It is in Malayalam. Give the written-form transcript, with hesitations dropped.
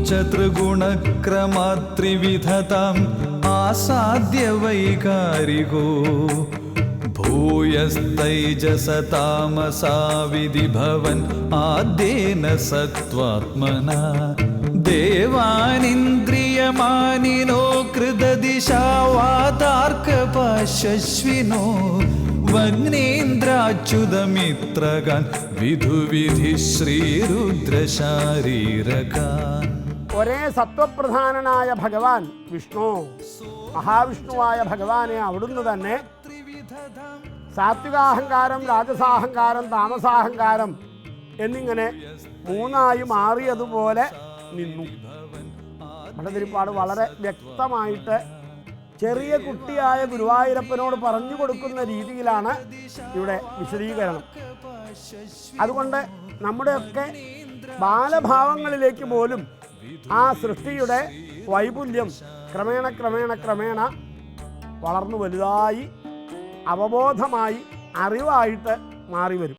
च त्रिगुणक्रमात्रिविधताम् आसाद्य वैकारिको भूयस्तैजसतामसा विधिभवन् आद्येन सत्त्वात्मना देवानिन्द्रियमानिनो कृतदिशा वातार्कपाशश्विनो വഗ്നേന്ദ്രാച്യുതമിത്രകാൻ വിധുവിധി ശ്രീരുദ്രശാരീരകാൻ. ഒരേ സത്വപ്രധാനനായ ഭഗവാൻ വിഷ്ണു, മഹാവിഷ്ണുവായ ഭഗവാനെ അവിടുന്ന് തന്നെ സാത്വികാഹങ്കാരം, രാജസാഹങ്കാരം, താമസാഹങ്കാരം എന്നിങ്ങനെ മൂന്നായി മാറിയതുപോലെ നിന്നു. ഭട്ടതിരിപ്പാട് വളരെ വ്യക്തമായിട്ട് ചെറിയ കുട്ടിയായ ഗുരുവായൂരപ്പനോട് പറഞ്ഞു കൊടുക്കുന്ന രീതിയിലാണ് ഇവിടെ വിശദീകരണം. അതുകൊണ്ട് നമ്മുടെയൊക്കെ ബാലഭാവങ്ങളിലേക്ക് പോലും ആ സൃഷ്ടിയുടെ വൈപുല്യം ക്രമേണ ക്രമേണ ക്രമേണ വളർന്നു വലുതായി അവബോധമായി അറിവായിട്ട് മാറി വരും.